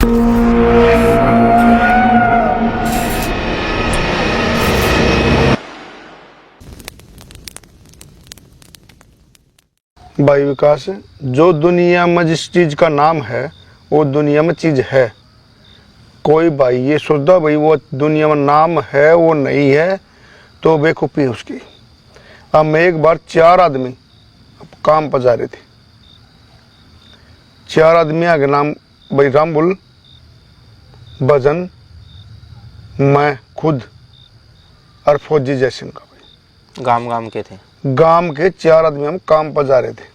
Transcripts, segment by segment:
भाई विकास, जो दुनिया में जिस चीज का नाम है वो दुनिया में चीज है। कोई भाई ये सोचता भाई वो दुनिया में नाम है वो नहीं है तो बेवकूफ़ी है उसकी। अब मैं एक बार 4 आदमी काम पर जा रहे थे। 4 आदमी आगे नाम भाई रामबुल, भजन, मैं खुद और फौजी जयसिंह का। भाई गांव के थे। गांव के 4 आदमी हम काम पर जा रहे थे।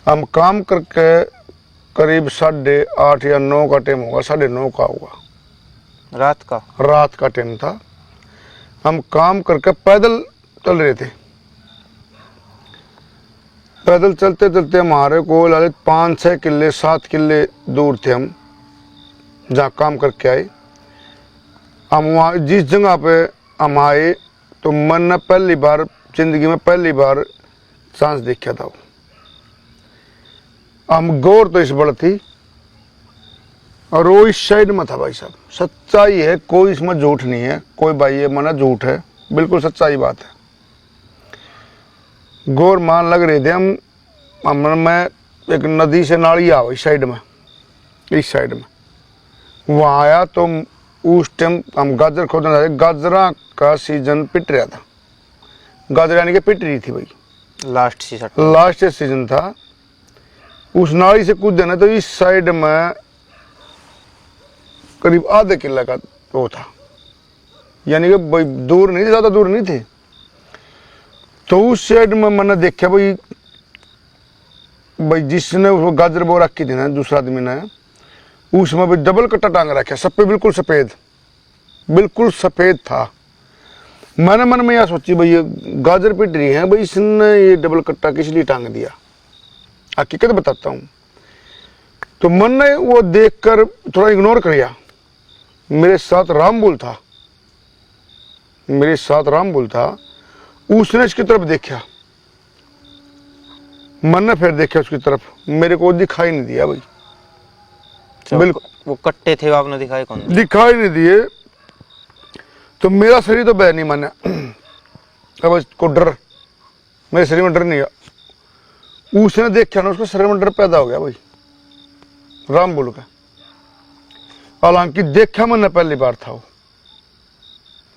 हम काम करके करीब 8:30 या 9 का टाइम होगा, 9:30 का होगा, रात का टाइम था। हम काम करके पैदल चल रहे थे। पैदल चलते चलते हमारे को ललित 5-6 किले 7 किले दूर थे हम जहाँ काम करके आए। हम वहाँ जिस जगह पे हम आए तो मन ने पहली बार जिंदगी में चांस देखा था। हम गौर तो इस बड़ थी और वो इस साइड में था। भाई साहब सच्चाई है, कोई इसमें झूठ नहीं है। कोई भाई ये मना झूठ है, बिल्कुल सच्चाई बात है। गौर मान लग रहे थे हम में एक नदी से नाली आ इस साइड में वहाँ आया तो उस टाइम हम गाजर खोदने जा रहे। गाजरा का सीजन पिट रहा था। गाजर यानी कि पिट रही थी भाई, लास्ट सीजन था। उस नाली से कूद देना तो इस साइड में करीब आधे किला का वो था, यानी कि भाई दूर नहीं थे, ज्यादा दूर नहीं थे। तो उस साइड में मैंने देखा भाई जिसने उसको गाजर बो रखी थी ना दूसरा आदमी ने, उसमें भी डबल कट्टा टांग रखा, सब पे बिल्कुल सफेद था। मैंने मन में यह सोची भाई ये गाजर पिट रही है, भाई इसने ये डबल कट्टा किस लिए टांग दिया। हकीकत बताता हूँ। तो मन ने वो देखकर थोड़ा इग्नोर कर दिया। मेरे साथ रामबुल था, उसने इसकी तरफ देखा। मन ने फिर देखा उसकी तरफ, मेरे को दिखाई नहीं दिया भाई। बिल्कुल वो कट्टे थे, आपने दिखाई कौन? दिखाई नहीं दिए। तो मेरा शरीर तो बह नहीं माना, अब इसको डर, मेरे शरीर में डर नहीं गया। उसने देखा ना, उसको शरीर में डर पैदा हो गया भाई रामबुल का। हालांकि देखा मैंने पहली बार था, वो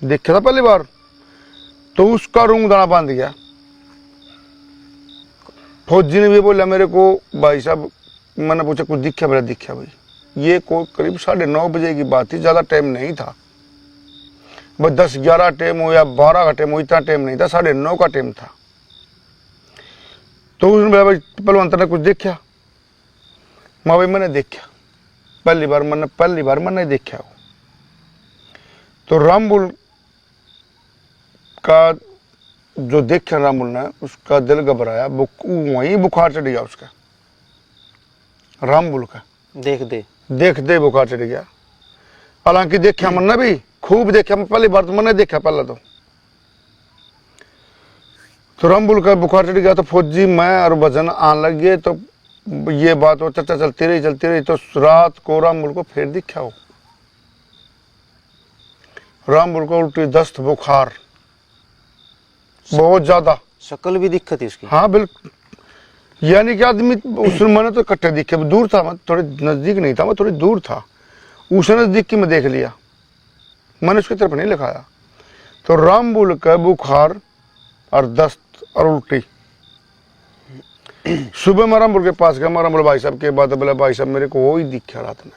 देखा था पहली बार। तो उसका रूंग दाना बांध गया। फौजी ने भी बोला मेरे को, भाई साहब मैंने पूछा कुछ दिखा? मेरा दिखा भाई। ये को करीब 9:30 बजे की बात थी, ज्यादा टाइम नहीं था। बस 10-11 टाइम हो या 12 का टाइम हो, इतना टाइम नहीं था, 9:30 का टाइम था। तो उसने बोला भाई पहलवान ने कुछ देखा? माँ भाई मैंने देखा पहली बार मैंने देखा हो। तो रामबुल का जो देखा रामबुल ने, उसका दिल घबराया, वहीं बुखार चढ़ गया उसका, रामबुल का। देख दे बुखार चढ़ गया। हालांकि देखा मैंने भी खूब देखा, मैं पहली बार तो मैंने देखा पहला तो रामबुल का बुखार चढ़ गया। तो फौजी मैं और भजन आने लग गए। तो ये बात वो चर्चा चलती रही। तो रात को रामबुल को फिर दिखा हो। रामबुल को उल्टी, दस्त, बुखार बहुत ज्यादा। शक्ल भी दिक्कत थी उसकी? हाँ बिल्कुल, यानी कि आदमी उसने मैंने तो इकट्ठे दिखे, दूर था मैं, थोड़े नजदीक नहीं था, मैं थोड़ी दूर था। उसने नजदीक की मैं देख लिया, मैंने उसकी तरफ नहीं लिखाया। तो रामबुल का बुखार और दस्त और उल्टी। सुबह मैं रामबुल के पास गया, मैं रामबुल भाई साहब के बाद बोला भाई साहब मेरे को वो ही दिखा रात में।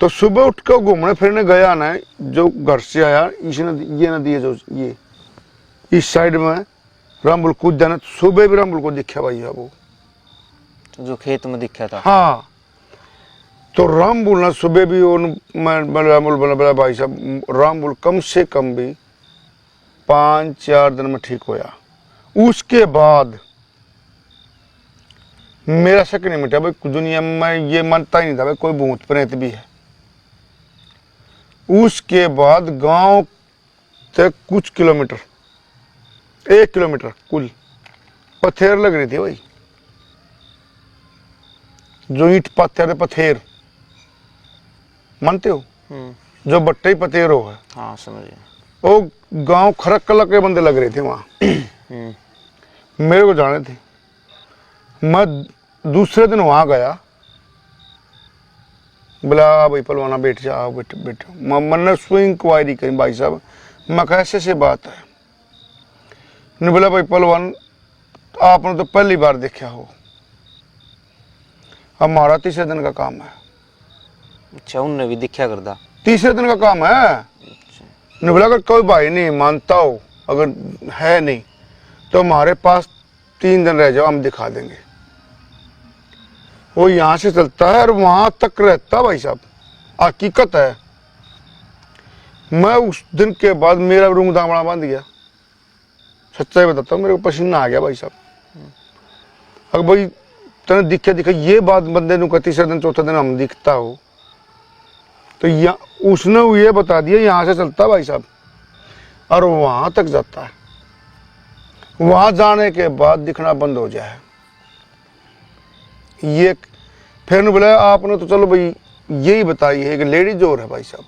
तो सुबह उठ कर घूमने फिरने गया ना, जो घर से आया ये नदी है जो ये इस साइड में रामबुल कूद जाना। सुबह भी रामबुल को दिखा भाई है वो, जो खेत में दिखा था। हाँ। तो रामबुल ना सुबह भी रामबुल बोला भाई साहब रामबुल कम से कम भी 5-4 दिन में ठीक होया। उसके बाद मेरा शक नहीं मिटा भाई, दुनिया में ये मानता ही नहीं था भाई कोई भूत प्रेत भी है। उसके बाद गांव तक कुछ किलोमीटर, 1 किलोमीटर कुल पत्थर लग रही थी भाई, जो ईंट पत्थर पथेर मानते हो, जो बट्टे ही पतेरो है, हाँ समझ गया। वो गांव खरक कला के बंदे लग रहे थे वहां। मेरे को जाने थे। मैं दूसरे दिन वहां गया, बोला भाई पलवाना बैठ जाओ, बैठो। मैंने उसमें इंक्वायरी करी, भाई साहब मैं कैसे से बात है। ने बोला भाई पलवान आपने तो पहली बार देखा हो, हमारा तीसरे दिन का काम है। अच्छा, उनने भी दिखा करदा, तीसरे दिन का काम है। ने बोला अगर कोई भाई नहीं मानता हो, अगर है नहीं तो हमारे पास 3 दिन रह जाओ, हम दिखा देंगे। वो यहां से चलता है और वहां तक रहता भाई साहब, हकीकत है। मैं उस दिन के बाद मेरा रूम दामड़ा बांध गया, सच्चाई बताता हूँ, मेरे को पसीना आ गया भाई साहब। अगर भाई तेने दिखा ये बात बंदे को तीसरे दिन चौथे दिन हम दिखता हो, तो उसने ये बता दिया यहां से चलता भाई साहब और वहां तक जाता है। वहां जाने के बाद दिखना बंद हो जाए। ये फिर बोला आपने तो चलो भाई यही बताई है कि लेडीज और है भाई साहब,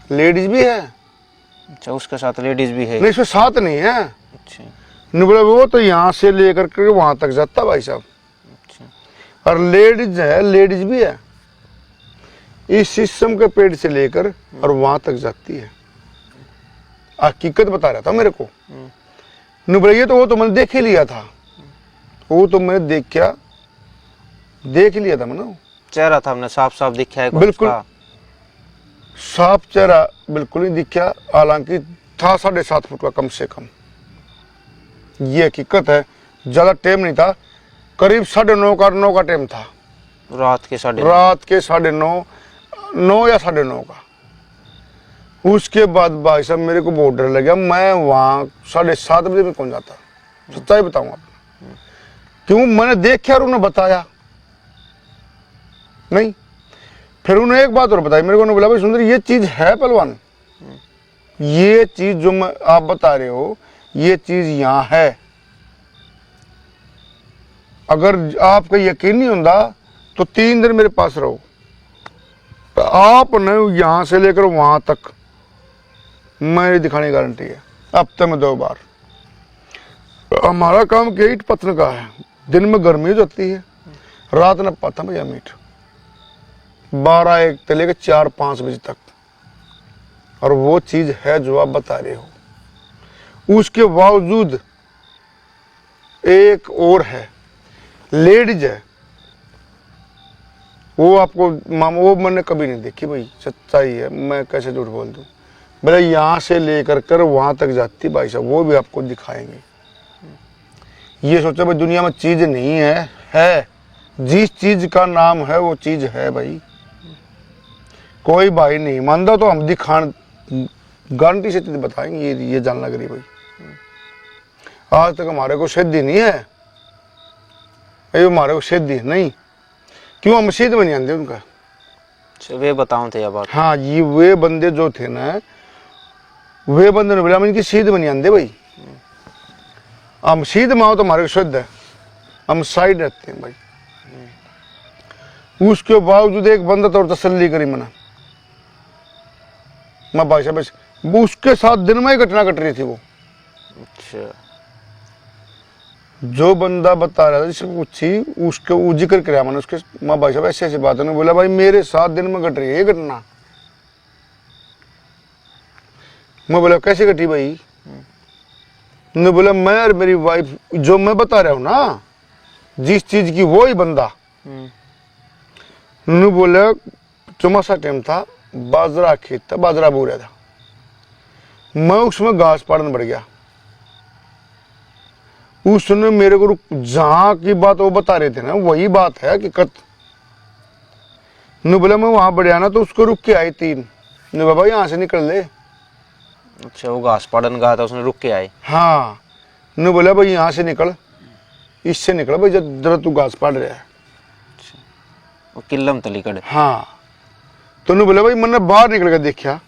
लेडीज भी है। अच्छा, उसके साथ लेडीज भी है? नहीं, इसमें साथ नहीं है। अच्छा, नहीं बोला वो तो यहाँ से लेकर के वहां तक जाता भाई साहब। अच्छा, और लेडीज है, लेडीज भी है, इस सिस्टम के पेड़ से लेकर और वहां तक जाती है। हकीकत बता रहा था मेरे को। नहीं बोला ये तो वो तो मैंने देख ही लिया था, वो तो मैंने देख लिया था मैंने। चेहरा था हमने साफ साफ दिखा है? बिल्कुल साफ चेहरा बिल्कुल नहीं दिखा, हालांकि था 7.5 फुट का कम से कम। ये हकीकत है, ज्यादा टाइम नहीं था, करीब 9:30 का टाइम था, रात के 9:30 9 या 9:30 का। उसके बाद भाई साहब मेरे को बहुत डर लगा, मैं वहां 7:30 बजे में पहुंच जाता। सच्चाई बताऊं आपको, क्यों मैंने देखा और उन्हें बताया नहीं। फिर उन्हें एक बात और बताई मेरे को, उन्होंने बोला भाई सुंदर ये चीज है पहलवान, ये चीज जो मैं आप बता रहे हो ये चीज यहां है। अगर आपका यकीन नहीं होता तो 3 दिन मेरे पास रहो, तो आपने यहां से लेकर वहां तक मेरी दिखाने की गारंटी है, हफ्ते में 2 बार। हमारा काम ईंट पत्थर का है, दिन में गर्मी हो जाती है, रात में पत्थर भैया मीट 12-1 से लेकर 4-5 बजे तक। और वो चीज है जो आप बता रहे हो। उसके बावजूद एक और है, लेडीज है, वो आपको वो मैंने कभी नहीं देखी भाई, सच्चाई है, मैं कैसे झूठ बोल दूं। भले यहां से लेकर कर वहां तक जाती भाई साहब, वो भी आपको दिखाएंगे। ये सोचो भाई दुनिया में चीज नहीं है जिस चीज का नाम है वो चीज है भाई। कोई भाई नहीं मानता तो हम दिखान गारंटी से बताएंगे, ये जानना करी भाई। आज तक हमारे को सिद्धि नहीं है, ये हमारे को सिद्धि नहीं, क्यों हम सिद्ध बन जाते उनका। वे बताओ थे बात। हाँ, ये वे बंदे जो थे ना, वे बंदे ने बोला इनकी सिद्ध बन जाते भाई। हम सिद्ध माओ तो हमारे को शुद्ध है, हम साइड रहते हैं भाई। उसके बावजूद एक बंदा तो तसल्ली करी मैं भाई साहब, उसके साथ दिन में ही घटना घट रही थी वो। अच्छा, जो बंदा बता रहा था जिसको पूछी उसके वो जिक्र कराया मैंने उसके, माँ भाई साहब ऐसे ऐसी बात है। बोला भाई मेरे साथ दिन में घट रही है ये घटना। मैं बोला कैसे घटी भाई? ने बोला मैं और मेरी वाइफ जो मैं बता रहा हूं ना जिस चीज की, वो ही बंदा। ने बोला चौमासा टाइम था, बाजरा खेत था, बाजरा बो रहा था, मैं उसमें घास पाड़न बढ़ गया। उसने मेरे को जहां की बात वो बता रहे थे ना वही बात है हकीकत। ने बोला मैं वहां बढ़िया ना तो उसको रुक के आई 3 ने बाबा यहाँ से निकल ले। अच्छा, वो घास पाड़न गया था, उसने रुक के आए? हाँ, ने बोला भाई यहाँ से निकल, इससे निकल भाई जरा तू घास पाड़ रहा है। अच्छा, वो किल्लम तली कड़े। हाँ, तो ने बोला भाई मैंने बाहर निकल कर देखा,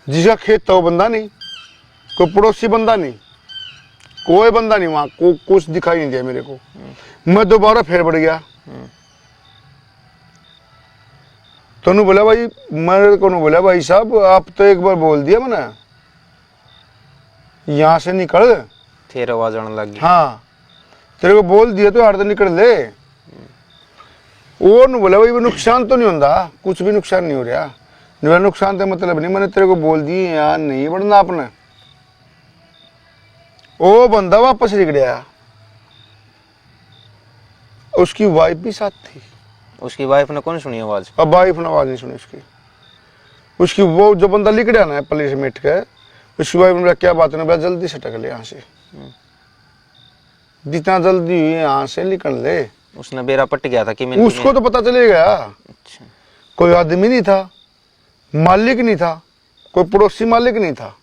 जिसका खेत था वो बंदा नहीं, कोई पड़ोसी बंदा नहीं, कोई बंदा नहीं वहां को, कुछ दिखाई नहीं दिया मेरे को। मैं दोबारा फिर बढ़ गया। तो उन्होंने बोला भाई, मेरे को बोला भाई साहब आप तो एक बार बोल दिया मैंने यहाँ से निकल, फिर आवाज आने लगी। हाँ तेरे को बोल दिया तो यार तो निकल ले। और ने बोला भाई वो नुकसान तो नहीं होता, कुछ भी नुकसान नहीं हो रहा। मेरा नुकसान तो मतलब नहीं, मैंने तेरे को बोल दी यार नहीं बढ़ना आपने। वो बंदा वापस निकल गया, उसकी वाइफ भी साथ थी। उसकी वाइफ ने कौन सुनी आवाज? अब वाइफ ने आवाज नहीं सुनी उसकी। उसकी वो जो बंदा लिख गया ना पुलिस मिट के, उसकी वाइफ ने क्या बात है, जल्दी से टक ले यहाँ से, जितना जल्दी यहाँ से निकल ले। उसने बेरा पट गया था कि मैं उसको तो पता चले गया। अच्छा। कोई आदमी नहीं था, मालिक नहीं था, कोई पड़ोसी मालिक नहीं था।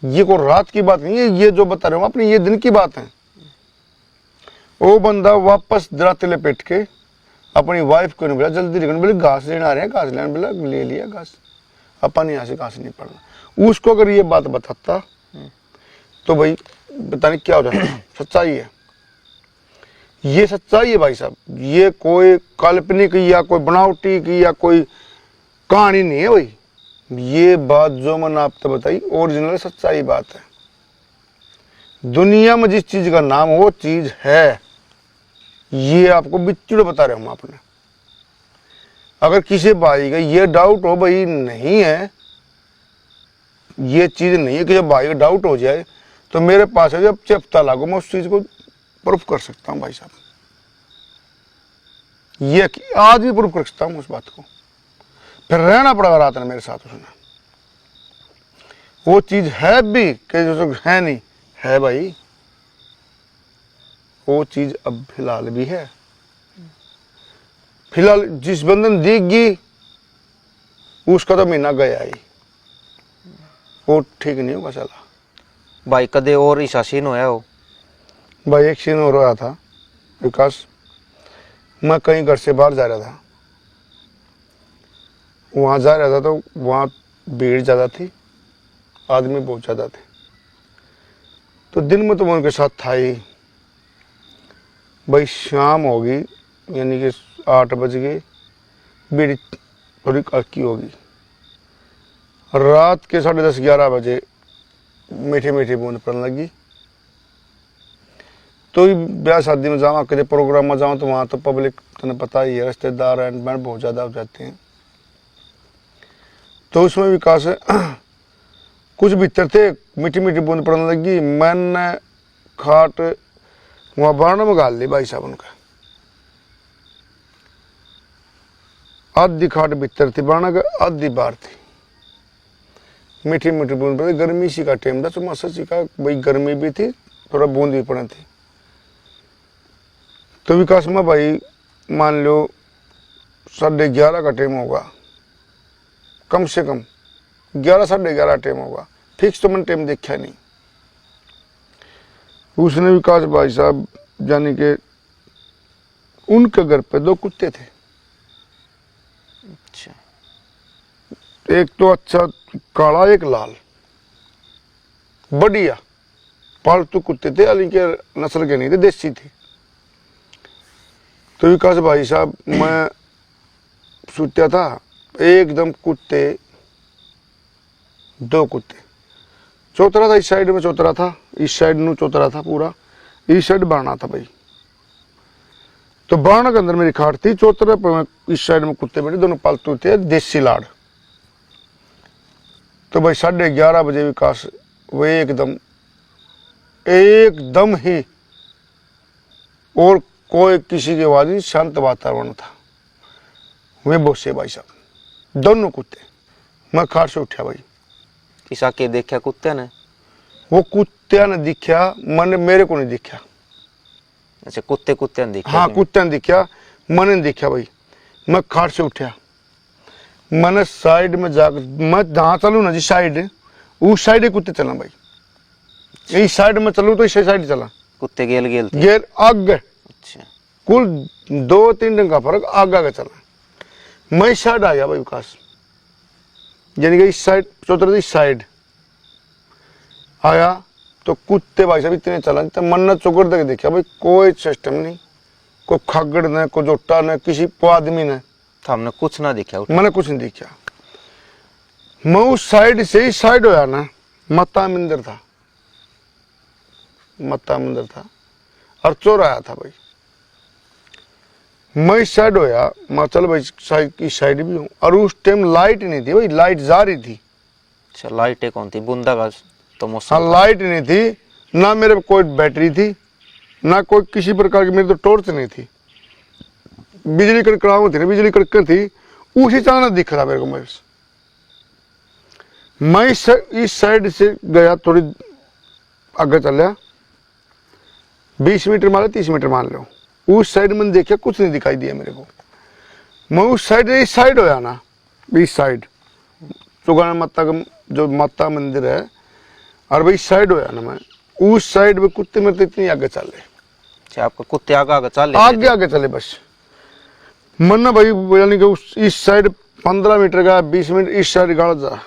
ये कोई रात की बात नहीं है, ये जो बता रहे हो अपनी ये दिन की बात है। वो बंदा वापस दराते लपेट के अपनी वाइफ को नहीं बोला जल्दी निकल, बोले घास लेने आ रहे हैं, घास लेने, बोला ले लिया घास, अपन यहाँ से घास नहीं पड़ना। उसको अगर ये बात बताता तो भाई पता नहीं क्या हो जाता। सच्चाई है, ये सच्चाई है भाई साहब, ये कोई काल्पनिक या कोई बनावटी की या कोई कहानी नहीं है भाई। ये बात जो मैंने आपको बताई ओरिजिनल सच्चाई बात है। दुनिया में जिस चीज का नाम वो चीज है, ये आपको बिच्चुड़ बता रहे हम आपने। अगर किसी भाई का ये डाउट हो भाई नहीं है, ये चीज नहीं है, किसी भाई का डाउट हो जाए तो मेरे पास है, जब चेप्ता लागू मैं उस चीज को प्रूफ कर सकता हूं भाई साहब। ये आज भी प्रूफ कर सकता हूं उस बात को। फिर रहना पड़ेगा रात में मेरे साथ उसने। वो चीज है भी कि जो है नहीं है भाई, वो चीज अब फिलहाल भी है। फिलहाल जिस बंदे ने दिखगी उसका तो महीना गया ही, वो ठीक नहीं होगा चला। भाई कदे और ऐसा सीन होया हो? भाई एक सीन हो रहा था विकास, मैं कहीं घर से बाहर जा रहा था, वहां जा रहा था तो वहां भीड़ ज्यादा थी, आदमी बहुत ज्यादा थे। तो दिन में तो मैं उनके साथ था ही। भाई शाम होगी यानी कि 8 बज गए, भीड़ थोड़ी हल्की होगी। रात के 10:30-11 बजे मीठी मीठी बूंद पड़ने लगी। तो ब्याह शादी में जाऊँ, किसी प्रोग्राम में जाऊँ तो वहाँ तो पब्लिक तुम्हें पता ही है, रिश्तेदार एंड बैंड बहुत ज़्यादा हो जाते हैं। तो उसमें विकास कुछ भीतर थे, मीठी मीठी बूंद पड़ने लगी। मैंने खाट वहाँ बारने में गाल ली भाई साहब उनका। आधी खाट भीतर थी बारना का, आधी बाहर थी। मीठी मीठी बूंद पड़ी, गर्मी सी का टाइम था, चुमा सची का भाई गर्मी भी थी, थोड़ा बूंद भी पड़ी थी। तो विकास में भाई मान लो 11:30 का टाइम होगा, कम से कम 11-11:30 टाइम होगा, फिक्स तो मैंने टाइम देखा नहीं। उसने विकास भाई साहब यानी कि उनके घर पे 2 कुत्ते थे। अच्छा। एक तो अच्छा काला, एक लाल, बढ़िया पालतू कुत्ते थे, हालांकि के नस्ल के नहीं थे, देसी थे। तो विकास भाई साहब मैं सोचा था एकदम कुत्ते, 2 कुत्ते, चौतरा था इस साइड में, चौतरा था इस साइड में, चौतरा था पूरा इस साइड बारना था भाई। तो बारना के अंदर मेरी खाट थी, चौतरे पर इस साइड में कुत्ते बैठे, दोनों पालतू थे, देसी लाड़। तो भाई 11:30 बजे विकास वो एकदम ही और कोई किसी की आवाज नहीं, शांत वातावरण था। वे बोसे भाई साहब, दोनों कुत्ते। मैं खाट से उठा भाई। किसा के देखा कुत्ते ने? वो कुत्ते ने दिखा, मैंने मेरे को नहीं दिखा। अच्छा, कुत्ते ने देखा? हाँ कुत्ते ने दिखा, मैंने नहीं दिखा भाई। मैं खाट से उठा, मैंने साइड में जाकर, मैं जहाँ चलूँ ना जिस साइड, उस साइड ही कुत्ते चला भाई। इस साइड में चलूँ तो इस साइड चला, कुत्ते गेल गेल थे? गेर आगे। अच्छा। कुल 2-3 दिन का फर्क आगे चला। मैं इस साइड आ गया भाई विकास, यानी कि इस साइड चौतरा इस साइड आया तो कुत्ते भाई साहब इतने चला तो मन्नत चुकर तक देखा भाई कोई सिस्टम नहीं, कोई खगड़ न, कोई जोटा न, किसी को आदमी न, तो हमने कुछ ना देखा मैंने कुछ नहीं देखा। मैं उस साइड से ही साइड होया ना, मत्ता मंदिर था, मत्ता मंदिर था और चोर आया था भाई। मैं इस साइड होया, मैं चल भाई साइड की साइड भी हूँ, और उस टाइम लाइट नहीं थी भाई, लाइट जा रही थी। अच्छा लाइटें कौन थी, बूंदा का तो मौसम हाँ लाइट नहीं थी, ना मेरे पे कोई बैटरी थी, ना कोई किसी प्रकार की, मेरी तो टॉर्च नहीं थी। बिजली कड़कड़ाव थी ना, बिजली कड़कड़ थी, उसी चांद दिख रहा मेरे को। मैं इस साइड से गया, थोड़ी आगे चलिया 20 मीटर मान लो, 30 मीटर मान लो, उस साइड मैंने देखा कुछ नहीं दिखाई दिया मेरे को। मैं उस साइड, इस साइड होया ना, इस साइड चुगाना माता का जो माता मंदिर है, और भाई साइड होया ना, मैं उस साइड में कुत्ते मेरे तो इतनी आगे चले। अच्छा आपका कुत्ते आगे आगे चल आगे आगे चले बस। मन ना भाई यानी कि उस इस साइड 15 मीटर का, 20 मीटर इस साइड गाड़ जा,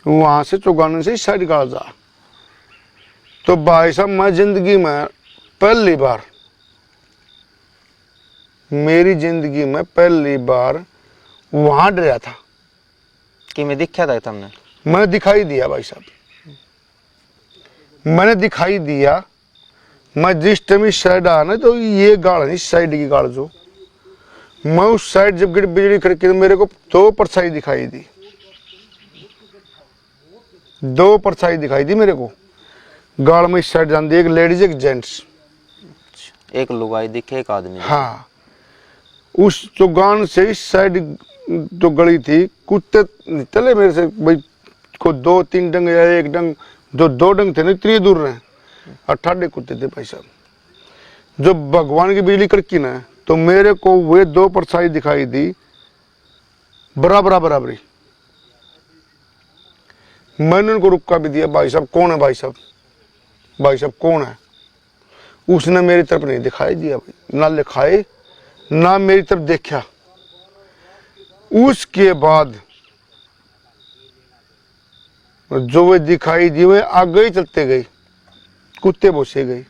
वहां से चौगाने से इस साइड गाड़ जा। तो भाई साहब मैं जिंदगी में पहली बार, मेरी जिंदगी में पहली बार वहां डरा था कि मैं दिखा था तुमने? मैंने दिखाई दिया भाई साहब, मैंने दिखाई दिया। मैं जिस टाइम इस साइड आया ना, तो ये गाड़, इस साइड की गाड़ जो, मैं उस साइड जब गिर बिजली करके मेरे को दो परछाई दिखाई दी, दो परछाई दिखाई दी मेरे को गाड़ में। इस साइड जान दी, एक लेडीज एक जेंट्स, एक लुगाई दिखे एक आदमी दिखे। हाँ उस चौगान से इस साइड जो गली थी, कुत्ते चले मेरे से भाई, को 2-3 डंग या एक डंग, जो 2 डंग थे ना इतनी दूर रहे, 18 कुत्ते थे भाई साहब। जो भगवान की बिजली कड़की ना, तो मेरे को वे 2 परछाई दिखाई दी बराबरी। मैंने उनको रुका भी दिया, भाई साहब कौन है, भाई साहब, भाई साहब कौन है। उसने मेरी तरफ नहीं दिखाई दिया भाई, ना लिखाए ना मेरी तरफ देखा। उसके बाद जो वे दिखाई दी वे आगे ही चलते गए, कुत्ते भोसे गए।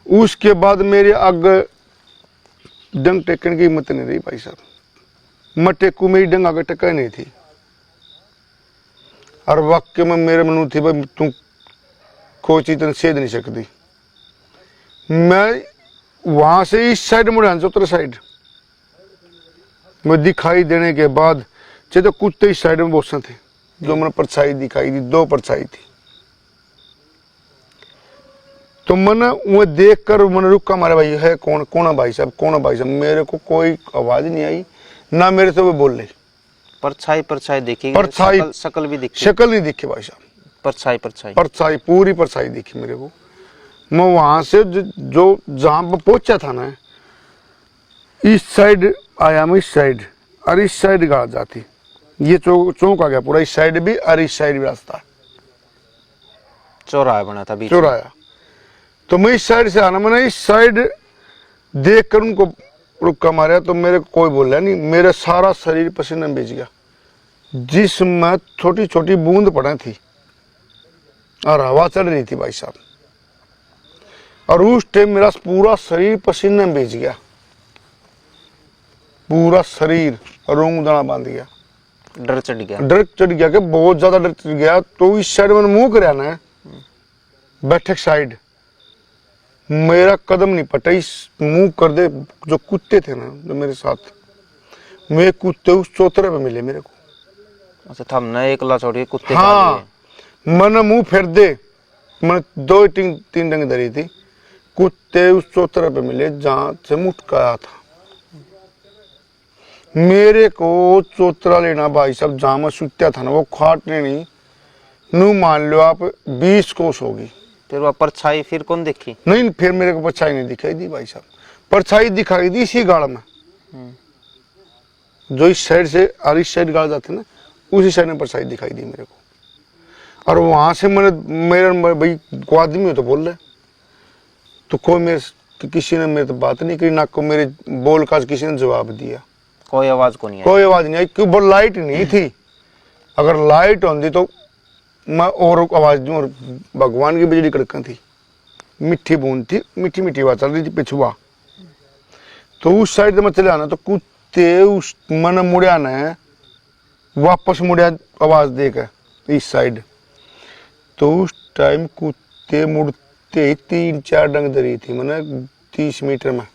उसके बाद मेरे आगे डंग टेकने की हिम्मत नहीं रही भाई साहब। मैं टेकू, मेरी डंग आगे टका नहीं थी। और वाक्य में मेरे मन थी भाई तू कोई चीज तेन सेध नहीं सकती। मैं वहां से इस साइड मुड़े, उतरे साइड में दिखाई देने के बाद चे तो कुत्ते इस साइड में बहुत से थे, जो मैंने परछाई दिखाई दी, 2 परछाई थी। तो मैंने वो देख कर मैंने रुका, मारे भाई है कौन, कौन है भाई साहब, कौन है भाई साहब। मेरे को कोई आवाज नहीं आई, ना मेरे से वो बोल रहे। परछाई देखी, परछाई, शकल भी दिखी? शकल नहीं दिखी भाई साहब, परछाई पूरी परछाई दिखी मेरे को। मैं वहां से जो जहां पर पहुंचा था ना, इस साइड आया मैं, इस साइड और इस साइड गाड़ जाती, ये चौक आ गया पूरा, इस साइड भी और इस साइड भी रास्ता, चौराहा बना था बीच, चौराहा। तो मैं इस साइड से आना, मैंने इस साइड देख कर उनको रुका मारा, तो मेरे को कोई बोला नहीं। मेरा सारा शरीर पसीने में भीज गया, जिसमें छोटी छोटी बूंद पड़े थी और हवा चल रही थी भाई साहब। और उस टाइम मेरा पूरा शरीर पसीने में भीज गया, पूरा शरीर रोंग दाना बांध गया। डर चढ़ गया, डर चढ़ गया कि बहुत ज्यादा डर चढ़ गया। तो इस साइड मैंने मुंह कराया ना, बैठक साइड, मेरा कदम नहीं पटा, इस मुंह कर दे। जो कुत्ते थे ना जो मेरे साथ, मेरे कुत्ते उस चौतरे पे मिले मेरे को। अच्छा था हमने एकला छोड़ के कुत्ते हाँ, मैंने मुंह फेर दे, मैंने 2-3 डंग धरी थी, कुत्ते उस चौतरे पे मिले जहां से मुटकाया था। मेरे को चौतरा लेना भाई साहब, जहां मैं सुत्या था ना, वो खाटने नहीं, नू मान लो आप 20 कोस होगी। फिर वह परछाई फिर कौन देखी? नहीं, फिर मेरे को परछाई नहीं दिखाई दी भाई साहब। परछाई दिखाई दी इसी गाड़ में, जो इस साइड से और इस साइड गाड़ जाते ना, उसी साइड में परछाई दिखाई दी मेरे को। और वहां से मेरे भाई को आदमी हो तो बोल रहे, तो कोई मेरे तो किसी ने मेरे तो बात नहीं करी, ना को मेरे बोल का किसी ने जवाब दिया। कोई आवाज को नहीं आई? कोई आवाज नहीं आई, क्यों? वो लाइट नहीं थी। अगर लाइट होती तो मैं और आवाज़ दूँ और भगवान की बिजली कड़कन थी, मिट्टी बूंद थी, मीठी मीठी आवाज़ चल रही थी पिछुआ। तो उस साइड से मैं चले आना तो कुत्ते उस मन मुड़िया ने वापस मुड़िया आवाज़ देकर इस साइड। तो उस टाइम कुत्ते मुड़ते ही 3-4 डंग दरी थी, मैंने 30 मीटर में,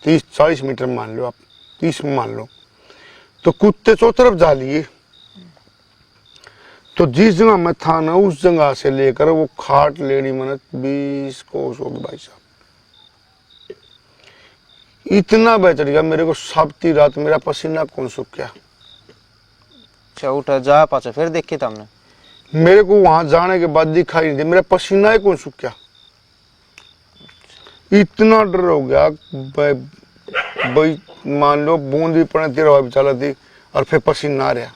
30-40 मीटर में मान लो आप, 30 में मान लो। तो कुत्ते चौ तरफ जा लिए। तो जिस जगह मैं था ना उस जगह से लेकर वो खाट लेनी मैंने 20 कोस होगी भाई साहब। इतना बेचड़ गया मेरे को, साबती रात मेरा पसीना कौन सूख गया। अच्छा उठा जा पाचा फिर देखे था हमने। मेरे को वहां जाने के बाद दिखाई नहीं दे, मेरा पसीना ही कौन सूख गया। इतना डर हो गया भाई, मान लो बूंद भी पड़े तेरा भी चला थी और फिर पसीना आ रहा।